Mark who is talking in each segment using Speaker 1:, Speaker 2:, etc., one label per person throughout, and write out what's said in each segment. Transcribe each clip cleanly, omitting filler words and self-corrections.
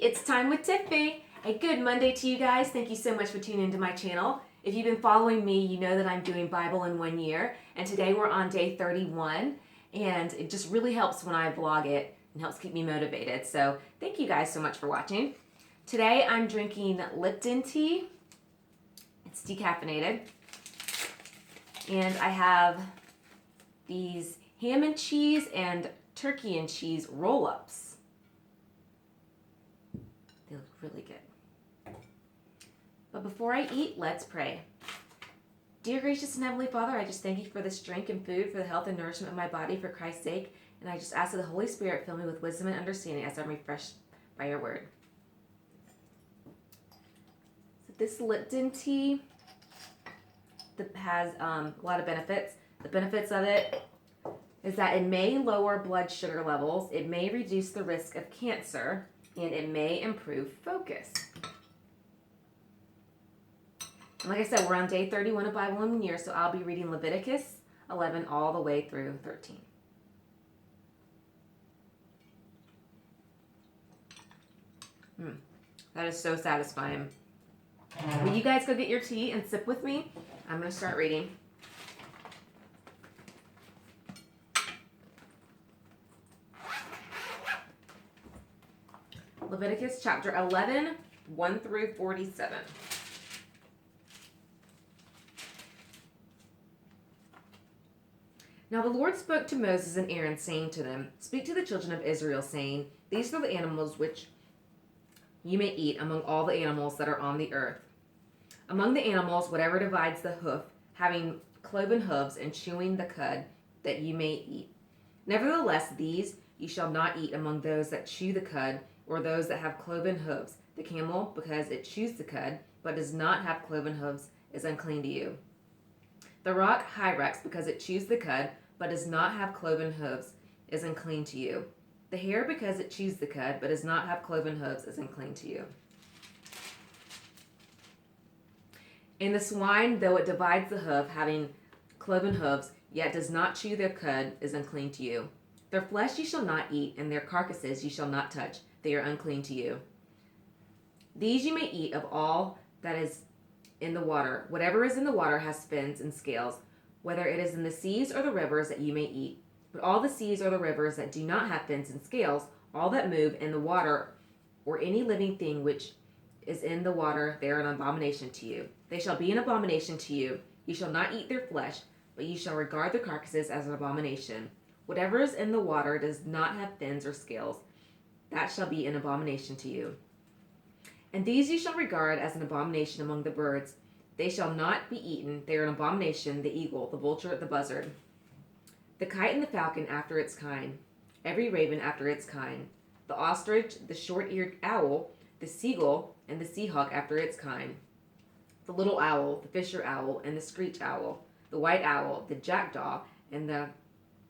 Speaker 1: it's time with Tiffy. A good Monday to you guys. Thank you so much for tuning into my channel. If you've been following me, you know that I'm doing Bible in 1 year, and today we're on day 31, and it just really helps when I vlog it and helps keep me motivated. So thank you guys so much for watching. Today I'm drinking Lipton tea. It's decaffeinated, and I have these ham and cheese and turkey and cheese roll-ups. They look really good. But before I eat, let's pray. Dear gracious and heavenly Father, I just thank you for this drink and food, for the health and nourishment of my body, for Christ's sake. And I just ask that the Holy Spirit fill me with wisdom and understanding as I'm refreshed by your word. So this Lipton tea that has a lot of benefits. The benefits of it is that it may lower blood sugar levels, it may reduce the risk of cancer, and it may improve focus. And like I said, we're on day 31 of Bible in 1 year, so I'll be reading Leviticus 11 all the way through 13. That is so satisfying. Will you guys go get your tea and sip with me? I'm going to start reading. Leviticus chapter 11, 1 through 47. Now the Lord spoke to Moses and Aaron, saying to them, Speak to the children of Israel, saying, These are the animals which you may eat among all the animals that are on the earth. Among the animals, whatever divides the hoof, having cloven hooves and chewing the cud, that you may eat. Nevertheless, these you shall not eat among those that chew the cud, or those that have cloven hooves. The camel, because it chews the cud, but does not have cloven hooves, is unclean to you. The rock hyrax, because it chews the cud, but does not have cloven hooves, is unclean to you. The hare, because it chews the cud, but does not have cloven hooves, is unclean to you. And the swine, though it divides the hoof, having cloven hooves, yet does not chew their cud, is unclean to you. Their flesh ye shall not eat, and their carcasses ye shall not touch. They are unclean to you. These you may eat of all that is in the water. Whatever is in the water has fins and scales, whether it is in the seas or the rivers that you may eat. But all the seas or the rivers that do not have fins and scales, all that move in the water, or any living thing which is in the water, they are an abomination to you. They shall be an abomination to you. You shall not eat their flesh, but you shall regard the carcasses as an abomination. Whatever is in the water does not have fins or scales. That shall be an abomination to you. And these you shall regard as an abomination among the birds. They shall not be eaten. They are an abomination, the eagle, the vulture, the buzzard, the kite and the falcon after its kind, every raven after its kind, the ostrich, the short-eared owl, the seagull, and the seahawk after its kind, the little owl, the fisher owl, and the screech owl, the white owl, the jackdaw, and the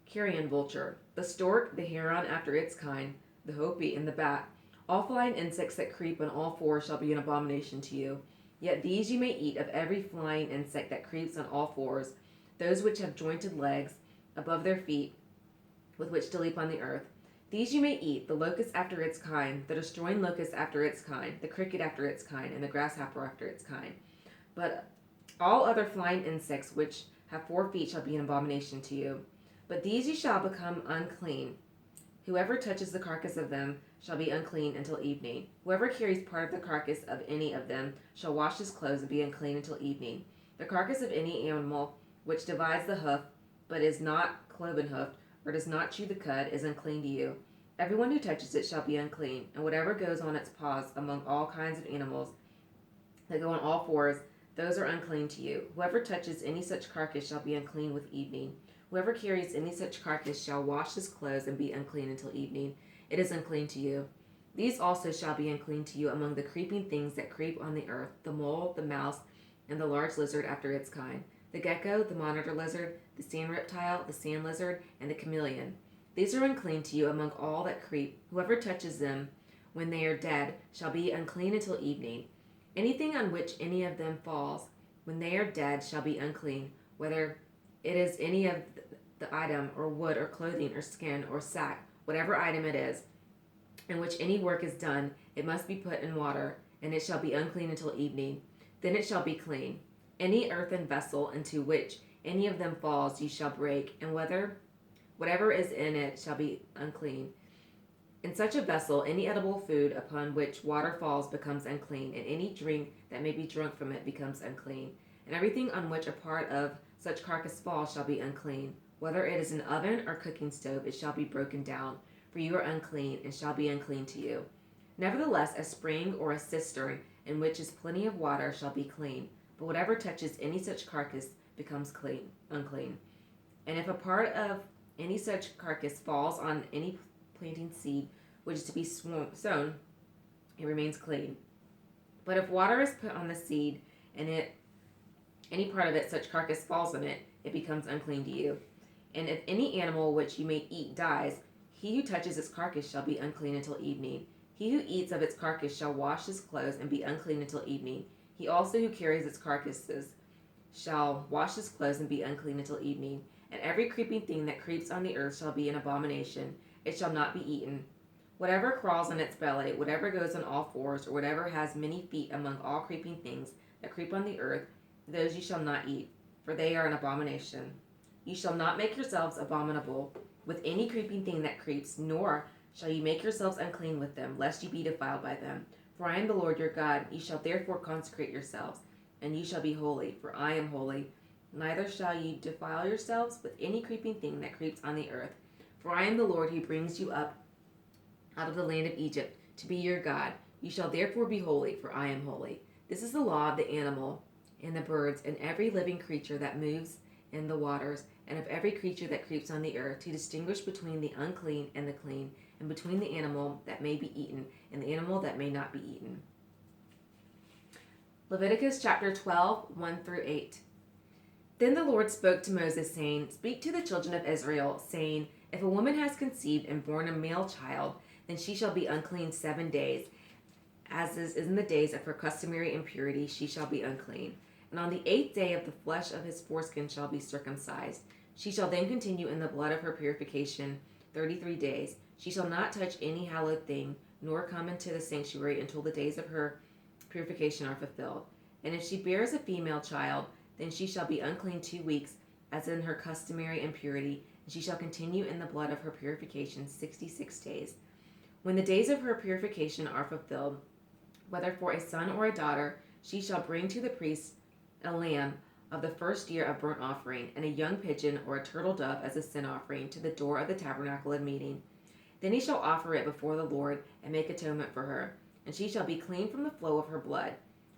Speaker 1: carrion vulture, the stork, the heron after its kind, the hopi, and the bat. All flying insects that creep on all fours shall be an abomination to you. Yet these you may eat of every flying insect that creeps on all fours, those which have jointed legs above their feet, with which to leap on the earth. These you may eat, the locust after its kind, the destroying locust after its kind, the cricket after its kind, and the grasshopper after its kind. But all other flying insects which have 4 feet shall be an abomination to you. But these you shall become unclean. Whoever touches the carcass of them shall be unclean until evening. Whoever carries part of the carcass of any of them shall wash his clothes and be unclean until evening. The carcass of any animal which divides the hoof, but is not cloven-hoofed, or does not chew the cud, is unclean to you. Everyone who touches it shall be unclean, and whatever goes on its paws among all kinds of animals that go on all fours, those are unclean to you. Whoever touches any such carcass shall be unclean with evening. Whoever carries any such carcass shall wash his clothes and be unclean until evening. It is unclean to you. These also shall be unclean to you among the creeping things that creep on the earth, the mole, the mouse, and the large lizard after its kind, the gecko, the monitor lizard, the sand reptile, the sand lizard, and the chameleon. These are unclean to you among all that creep. Whoever touches them when they are dead shall be unclean until evening. Anything on which any of them falls when they are dead shall be unclean, whether it is any of the item, or wood, or clothing, or skin, or sack, whatever item it is. in which any work is done, it must be put in water, and it shall be unclean until evening. Then it shall be clean. Any earthen vessel into which any of them falls ye shall break, and whatever is in it shall be unclean. In such a vessel, any edible food upon which water falls becomes unclean, and any drink that may be drunk from it becomes unclean. And everything on which a part of such carcass falls shall be unclean. Whether it is an oven or cooking stove, it shall be broken down, for you are unclean, and shall be unclean to you. Nevertheless, a spring or a cistern in which is plenty of water shall be clean, but whatever touches any such carcass becomes unclean. And if a part of any such carcass falls on any planting seed which is to be sown, it remains clean. But if water is put on the seed, and any part of it, such carcass falls on it, it becomes unclean to you. And if any animal which you may eat dies, he who touches its carcass shall be unclean until evening. He who eats of its carcass shall wash his clothes and be unclean until evening. He also who carries its carcasses shall wash his clothes and be unclean until evening. And every creeping thing that creeps on the earth shall be an abomination. It shall not be eaten. Whatever crawls on its belly, whatever goes on all fours, or whatever has many feet among all creeping things that creep on the earth, those ye shall not eat, for they are an abomination. Ye shall not make yourselves abominable with any creeping thing that creeps, nor shall ye make yourselves unclean with them, lest ye be defiled by them. For I am the Lord your God. Ye shall therefore consecrate yourselves, and ye shall be holy, for I am holy. Neither shall ye defile yourselves with any creeping thing that creeps on the earth. For I am the Lord who brings you up out of the land of Egypt to be your God. You shall therefore be holy, for I am holy. This is the law of the animal, and the birds, and every living creature that moves in the waters, and of every creature that creeps on the earth, to distinguish between the unclean and the clean, and between the animal that may be eaten and the animal that may not be eaten. Leviticus chapter 12, 1 through 8. Then the Lord spoke to Moses, saying, Speak to the children of Israel, saying, If a woman has conceived and born a male child, then she shall be unclean 7 days. As is in the days of her customary impurity, she shall be unclean. And on the 8th day of the flesh of his foreskin shall be circumcised. She shall then continue in the blood of her purification 33 days. She shall not touch any hallowed thing, nor come into the sanctuary until the days of her purification are fulfilled. And if she bears a female child, then she shall be unclean 2 weeks, as in her customary impurity, and she shall continue in the blood of her purification 66 days. When the days of her purification are fulfilled, whether for a son or a daughter, she shall bring to the priest a lamb of the first year of burnt offering, and a young pigeon or a turtle dove as a sin offering to the door of the tabernacle of meeting. Then he shall offer it before the Lord, and make atonement for her, and she shall be clean from the flow of her blood.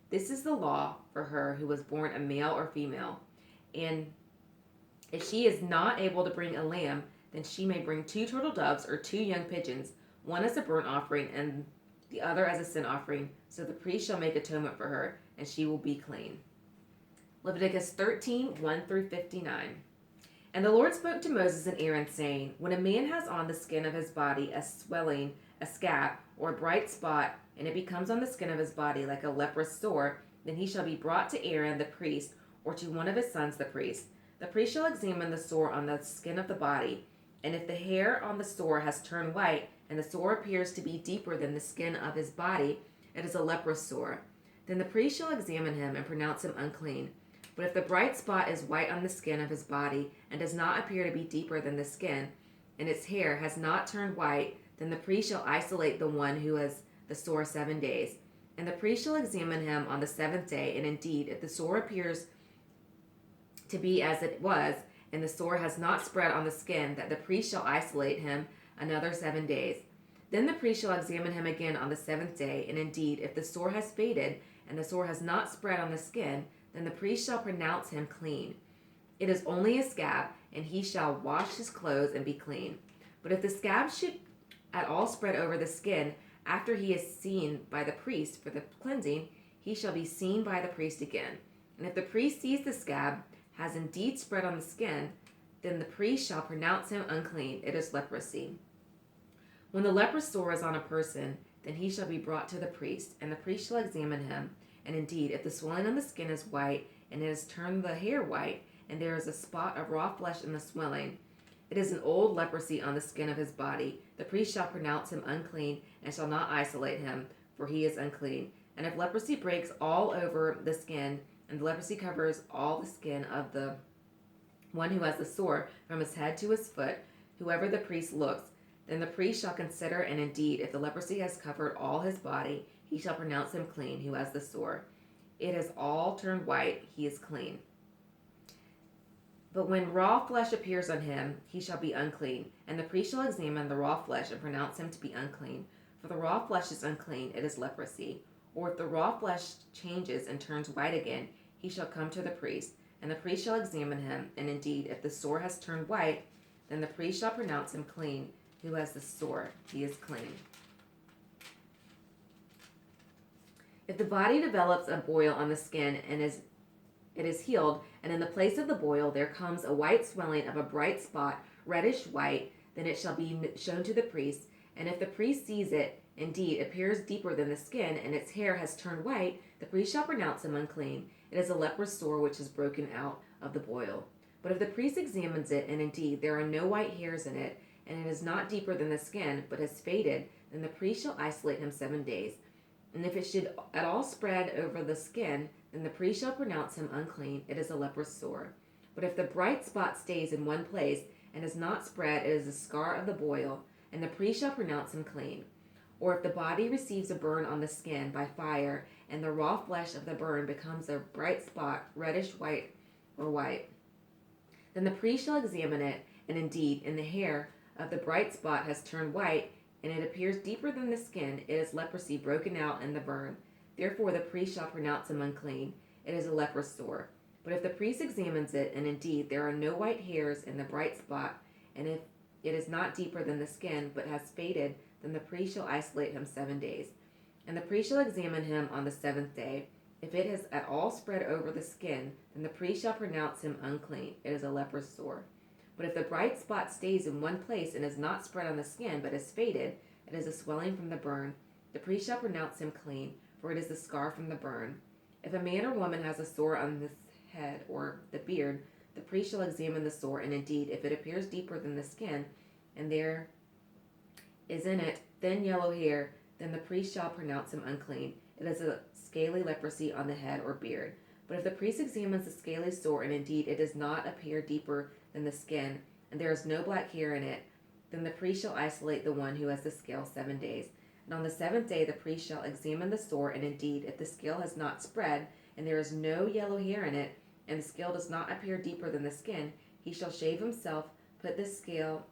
Speaker 1: This is the law for her who was born a male or female. And if she is not able to bring a lamb, then she may bring 2 turtle doves or 2 young pigeons, one as a burnt offering and the other as a sin offering. So the priest shall make atonement for her, and she will be clean. Leviticus 13, 1 through 59. And the Lord spoke to Moses and Aaron, saying, When a man has on the skin of his body a swelling, a scab, or a bright spot, and it becomes on the skin of his body like a leprous sore, then he shall be brought to Aaron the priest, or to one of his sons the priest. The priest shall examine the sore on the skin of the body, and if the hair on the sore has turned white, and the sore appears to be deeper than the skin of his body, it is a leprous sore. Then the priest shall examine him and pronounce him unclean. But if the bright spot is white on the skin of his body, and does not appear to be deeper than the skin, and its hair has not turned white, then the priest shall isolate the one who has the sore 7 days. And the priest shall examine him on the 7th day, and indeed, if the sore appears to be as it was, and the sore has not spread on the skin, that the priest shall isolate him another 7 days. Then the priest shall examine him again on the 7th day, and indeed, if the sore has faded, and the sore has not spread on the skin, then the priest shall pronounce him clean. It is only a scab, and he shall wash his clothes and be clean. But if the scab should at all spread over the skin, after he is seen by the priest for the cleansing, he shall be seen by the priest again. And if the priest sees the scab has indeed spread on the skin, then the priest shall pronounce him unclean. It is leprosy. When the leprous sore is on a person, then he shall be brought to the priest, and the priest shall examine him. And indeed, if the swelling on the skin is white, and it has turned the hair white, and there is a spot of raw flesh in the swelling, It is an old leprosy on the skin of his body. The priest shall pronounce him unclean and shall not isolate him, for he is unclean. And if leprosy breaks all over the skin, and the leprosy covers all the skin of the one who has the sore from his head to his foot, whoever the priest looks, then the priest shall consider, and indeed, if the leprosy has covered all his body, he shall pronounce him clean who has the sore. It has all turned white, he is clean. But when raw flesh appears on him, he shall be unclean, and the priest shall examine the raw flesh and pronounce him to be unclean. For the raw flesh is unclean, it is leprosy. Or if the raw flesh changes and turns white again, he shall come to the priest, and the priest shall examine him, and indeed, if the sore has turned white, then the priest shall pronounce him clean who has the sore, he is clean. If the body develops a boil on the skin and it is healed, and in the place of the boil there comes a white swelling of a bright spot, reddish white, then it shall be shown to the priest. And if the priest sees it, indeed, appears deeper than the skin, and its hair has turned white, the priest shall pronounce him unclean. It is a leprous sore which is broken out of the boil. But if the priest examines it, and indeed there are no white hairs in it, and it is not deeper than the skin, but has faded, then the priest shall isolate him 7 days. And if it should at all spread over the skin, then the priest shall pronounce him unclean. It is a leprous sore. But if the bright spot stays in one place and is not spread, it is a scar of the boil, and the priest shall pronounce him clean. Or if the body receives a burn on the skin by fire, and the raw flesh of the burn becomes a bright spot, reddish white or white, then the priest shall examine it, and indeed, in the hair of the bright spot has turned white, and it appears deeper than the skin, it is leprosy broken out in the burn. Therefore the priest shall pronounce him unclean. It is a leprous sore. But if the priest examines it, and indeed there are no white hairs in the bright spot, and if it is not deeper than the skin, but has faded, then the priest shall isolate him 7 days. And the priest shall examine him on the 7th day. If it has at all spread over the skin, then the priest shall pronounce him unclean. It is a leprous sore. But if the bright spot stays in one place and is not spread on the skin, but is faded, it is a swelling from the burn. The priest shall pronounce him clean, for it is the scar from the burn. If a man or woman has a sore on his head or the beard, the priest shall examine the sore, and indeed, if it appears deeper than the skin, and there is in it thin yellow hair, then the priest shall pronounce him unclean. It is a scaly leprosy on the head or beard. But if the priest examines the scaly sore, and indeed it does not appear deeper than the skin, and there is no black hair in it, then the priest shall isolate the one who has the scale 7 days. And on the 7th day the priest shall examine the sore, and indeed, if the scale has not spread, and there is no yellow hair in it, and the scale does not appear deeper than the skin, he shall shave himself, put the scale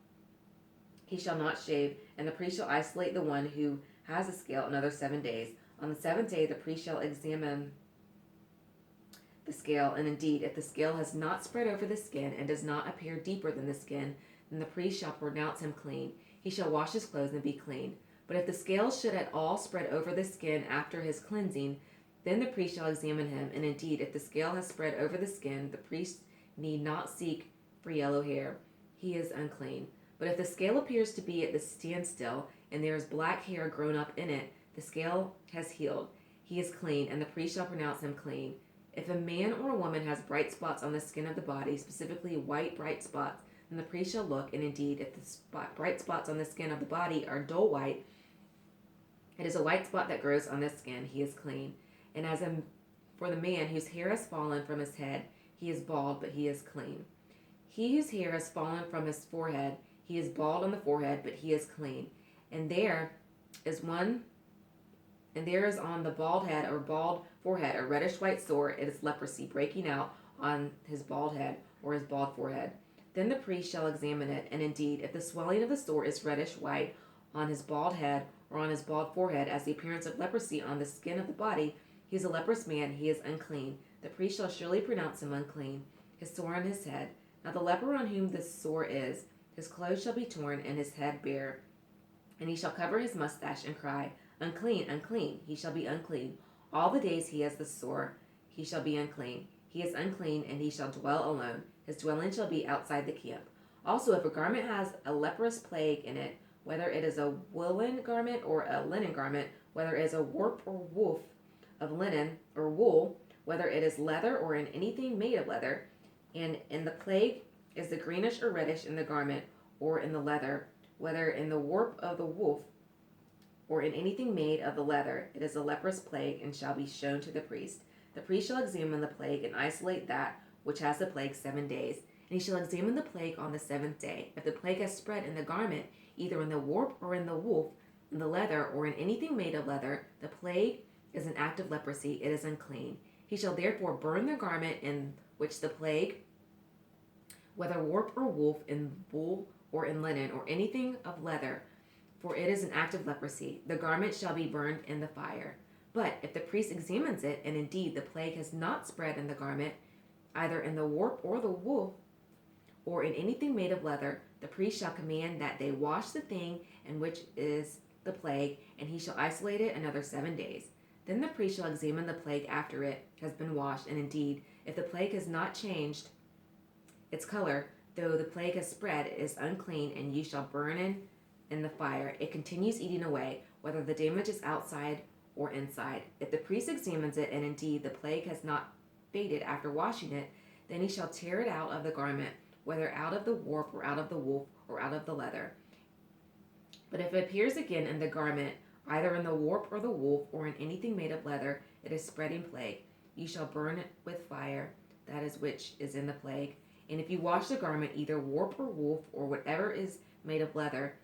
Speaker 1: he shall not shave, and the priest shall isolate the one who has a scale another 7 days. On the 7th day the priest shall examine the scale, and indeed, if the scale has not spread over the skin and does not appear deeper than the skin, then the priest shall pronounce him clean. He shall wash his clothes and be clean. But if the scale should at all spread over the skin after his cleansing, then the priest shall examine him, and indeed, if the scale has spread over the skin, the priest need not seek for yellow hair. He is unclean. But if the scale appears to be at the standstill, and there is black hair grown up in it, the scale has healed. He is clean, and the priest shall pronounce him clean. If a man or a woman has bright spots on the skin of the body, specifically white bright spots, then the priest shall look, and indeed, if the bright spots on the skin of the body are dull white, it is a white spot that grows on the skin, he is clean. And for the man whose hair has fallen from his head, he is bald, but he is clean. He whose hair has fallen from his forehead, he is bald on the forehead, but he is clean. And there is on the bald head or bald forehead a reddish white sore. It is leprosy breaking out on his bald head or his bald forehead. Then the priest shall examine it, and indeed, if the swelling of the sore is reddish white on his bald head or on his bald forehead, as the appearance of leprosy on the skin of the body, he is a leprous man, he is unclean. The priest shall surely pronounce him unclean. His sore on his head. Now the leper on whom this sore is, his clothes shall be torn and his head bare, and he shall cover his mustache and cry, unclean, unclean, he shall be unclean. All the days he has the sore, he shall be unclean. He is unclean, and he shall dwell alone. His dwelling shall be outside the camp. Also, if a garment has a leprous plague in it, whether it is a woolen garment or a linen garment, whether it is a warp or woof of linen or wool, whether it is leather or in anything made of leather, and in the plague is the greenish or reddish in the garment or in the leather, whether in the warp of the wolf or in anything made of the leather, it is a leprous plague and shall be shown to the priest. The priest shall examine the plague and isolate that which has the plague 7 days. And he shall examine the plague on the 7th day. If the plague has spread in the garment, either in the warp or in the woof, in the leather or in anything made of leather, the plague is an act of leprosy, it is unclean. He shall therefore burn the garment in which the plague, whether warp or woof, in wool or in linen, or anything of leather, for it is an act of leprosy. The garment shall be burned in the fire. But if the priest examines it, and indeed the plague has not spread in the garment, either in the warp or the wool, or in anything made of leather, the priest shall command that they wash the thing in which is the plague, and he shall isolate it another 7 days. Then the priest shall examine the plague after it has been washed, and indeed, if the plague has not changed its color, though the plague has spread, it is unclean, and you shall burn it in the fire. It continues eating away, whether the damage is outside or inside. If the priest examines it, and indeed the plague has not faded after washing it, then he shall tear it out of the garment, whether out of the warp or out of the woof or out of the leather. But if it appears again in the garment, either in the warp or the woof or in anything made of leather, it is spreading plague. You shall burn it with fire, that is which is in the plague. And if you wash the garment, either warp or woof or whatever is made of leather,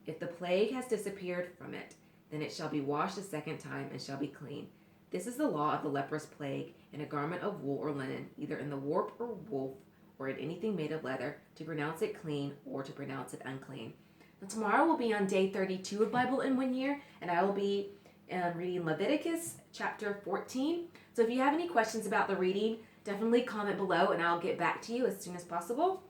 Speaker 1: if the plague has disappeared from it, then it shall be washed a second time and shall be clean. This is the law of the leprous plague in a garment of wool or linen, either in the warp or woof or in anything made of leather, to pronounce it clean or to pronounce it unclean. Now, tomorrow we'll be on day 32 of Bible in 1 year, and I will be reading Leviticus chapter 14. So if you have any questions about the reading, definitely comment below and I'll get back to you as soon as possible.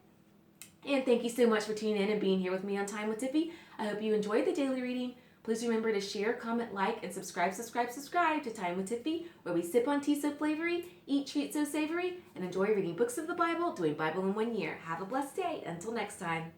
Speaker 1: And thank you so much for tuning in and being here with me on Time with Tiffy. I hope you enjoyed the daily reading. Please remember to share, comment, like, and subscribe to Time with Tiffy, where we sip on tea so flavory, eat treats so savory, and enjoy reading books of the Bible, doing Bible in 1 year. Have a blessed day. Until next time.